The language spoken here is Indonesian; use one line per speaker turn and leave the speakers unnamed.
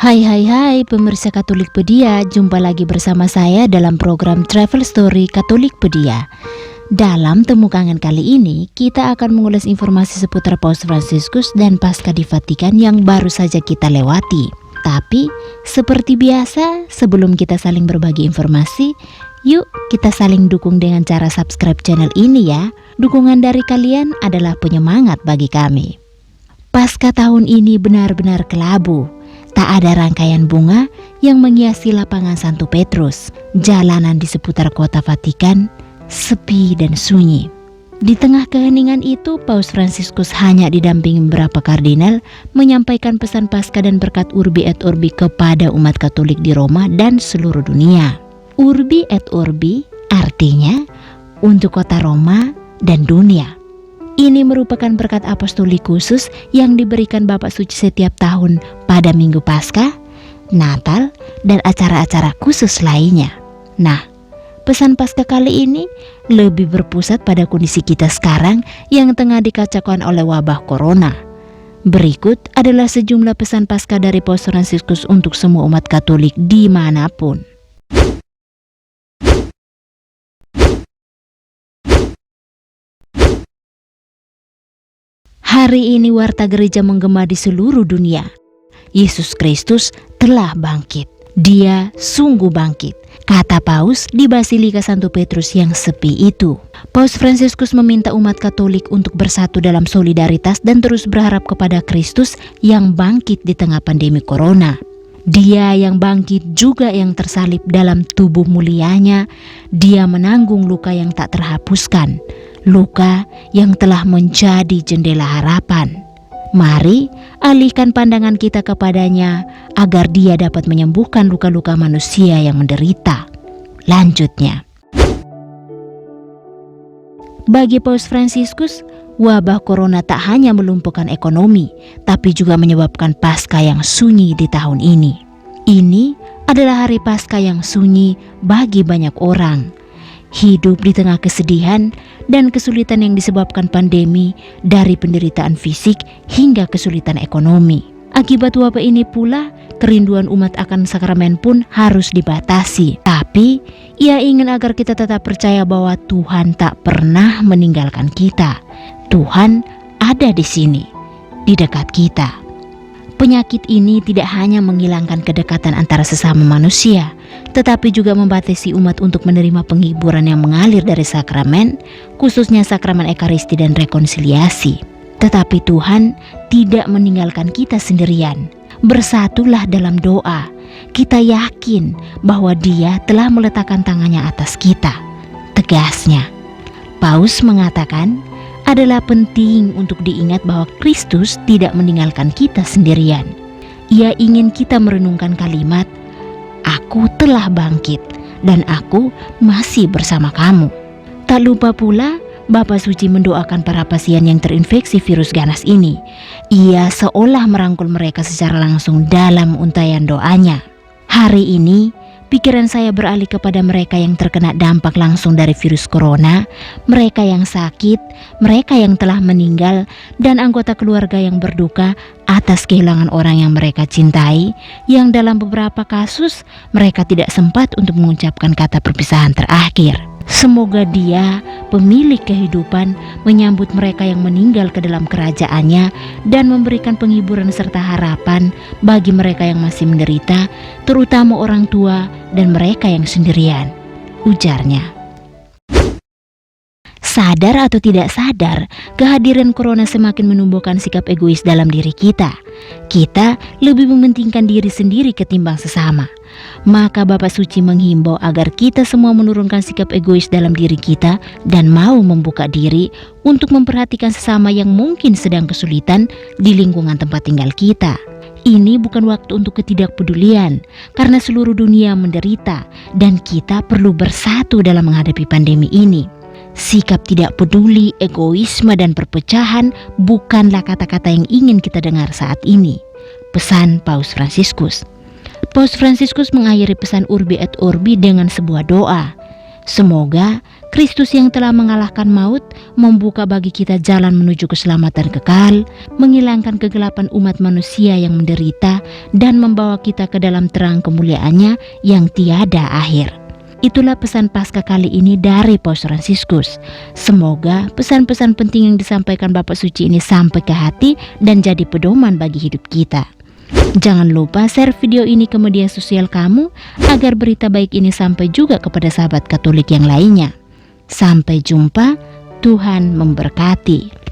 Hai pemirsa Katolikpedia, jumpa lagi bersama saya dalam program Travel Story Katolikpedia. Dalam Temu Kangen kali ini, kita akan mengulas informasi seputar Paus Fransiskus dan Paskah di Vatikan yang baru saja kita lewati. Tapi, seperti biasa, sebelum kita saling berbagi informasi, yuk kita saling dukung dengan cara subscribe channel ini ya. Dukungan dari kalian adalah penyemangat bagi kami. Paskah tahun ini benar-benar kelabu. Tak ada rangkaian bunga yang menghiasi lapangan Santo Petrus. Jalanan di seputar kota Vatikan sepi dan sunyi. Di tengah keheningan itu, Paus Fransiskus hanya didampingi beberapa kardinal menyampaikan pesan Paskah dan berkat Urbi et Orbi kepada umat Katolik di Roma dan seluruh dunia. Urbi et Orbi artinya untuk kota Roma dan dunia. Ini merupakan berkat apostolik khusus yang diberikan Bapak Suci setiap tahun pada Minggu Paskah, Natal, dan acara-acara khusus lainnya. Nah, pesan Paskah kali ini lebih berpusat pada kondisi kita sekarang yang tengah dikacaukan oleh wabah corona. Berikut adalah sejumlah pesan Paskah dari Paus Fransiskus untuk semua umat Katolik dimanapun. Hari ini warta gereja menggema di seluruh dunia. Yesus Kristus telah bangkit. Dia sungguh bangkit, kata Paus di Basilika Santo Petrus yang sepi itu. Paus Fransiskus meminta umat Katolik untuk bersatu dalam solidaritas dan terus berharap kepada Kristus yang bangkit di tengah pandemi corona. Dia yang bangkit juga yang tersalib dalam tubuh mulianya. Dia menanggung luka yang tak terhapuskan, luka yang telah menjadi jendela harapan. Mari alihkan pandangan kita kepadanya agar dia dapat menyembuhkan luka-luka manusia yang menderita. Lanjutnya, bagi Paus Fransiskus, wabah corona tak hanya melumpuhkan ekonomi, tapi juga menyebabkan Paskah yang sunyi di tahun ini. Ini adalah hari Paskah yang sunyi bagi banyak orang. Hidup di tengah kesedihan dan kesulitan yang disebabkan pandemi, dari penderitaan fisik hingga kesulitan ekonomi. Akibat wabah ini pula, kerinduan umat akan sakramen pun harus dibatasi. Tapi, ia ingin agar kita tetap percaya bahwa Tuhan tak pernah meninggalkan kita. Tuhan ada di sini, di dekat kita. Penyakit ini tidak hanya menghilangkan kedekatan antara sesama manusia, tetapi juga membatasi umat untuk menerima penghiburan yang mengalir dari sakramen, khususnya sakramen Ekaristi dan rekonsiliasi. Tetapi Tuhan tidak meninggalkan kita sendirian. Bersatulah dalam doa. Kita yakin bahwa Dia telah meletakkan tangannya atas kita. Tegasnya, Paus mengatakan, adalah penting untuk diingat bahwa Kristus tidak meninggalkan kita sendirian. Ia ingin kita merenungkan kalimat, "Aku telah bangkit dan aku masih bersama kamu." Tak lupa pula, Bapak Suci mendoakan para pasien yang terinfeksi virus ganas ini. Ia seolah merangkul mereka secara langsung dalam untayan doanya. Hari ini, pikiran saya beralih kepada mereka yang terkena dampak langsung dari virus corona, mereka yang sakit, mereka yang telah meninggal, dan anggota keluarga yang berduka atas kehilangan orang yang mereka cintai, yang dalam beberapa kasus mereka tidak sempat untuk mengucapkan kata perpisahan terakhir. Semoga Dia, pemilik kehidupan, menyambut mereka yang meninggal ke dalam kerajaannya dan memberikan penghiburan serta harapan bagi mereka yang masih menderita, terutama orang tua dan mereka yang sendirian, ujarnya. Sadar atau tidak sadar, kehadiran corona semakin menumbuhkan sikap egois dalam diri kita. Kita lebih mementingkan diri sendiri ketimbang sesama. Maka Bapak Suci menghimbau agar kita semua menurunkan sikap egois dalam diri kita dan mau membuka diri untuk memperhatikan sesama yang mungkin sedang kesulitan di lingkungan tempat tinggal kita. Ini bukan waktu untuk ketidakpedulian, karena seluruh dunia menderita dan kita perlu bersatu dalam menghadapi pandemi ini. Sikap tidak peduli, egoisme, dan perpecahan bukanlah kata-kata yang ingin kita dengar saat ini. Pesan Paus Fransiskus. Paus Fransiskus mengakhiri pesan Urbi et Orbi dengan sebuah doa. Semoga Kristus yang telah mengalahkan maut, membuka bagi kita jalan menuju keselamatan kekal, menghilangkan kegelapan umat manusia yang menderita, dan membawa kita ke dalam terang kemuliaannya yang tiada akhir. Itulah pesan Paskah kali ini dari Paus Fransiskus. Semoga pesan-pesan penting yang disampaikan Bapak Suci ini sampai ke hati dan jadi pedoman bagi hidup kita. Jangan lupa share video ini ke media sosial kamu agar berita baik ini sampai juga kepada sahabat Katolik yang lainnya. Sampai jumpa, Tuhan memberkati.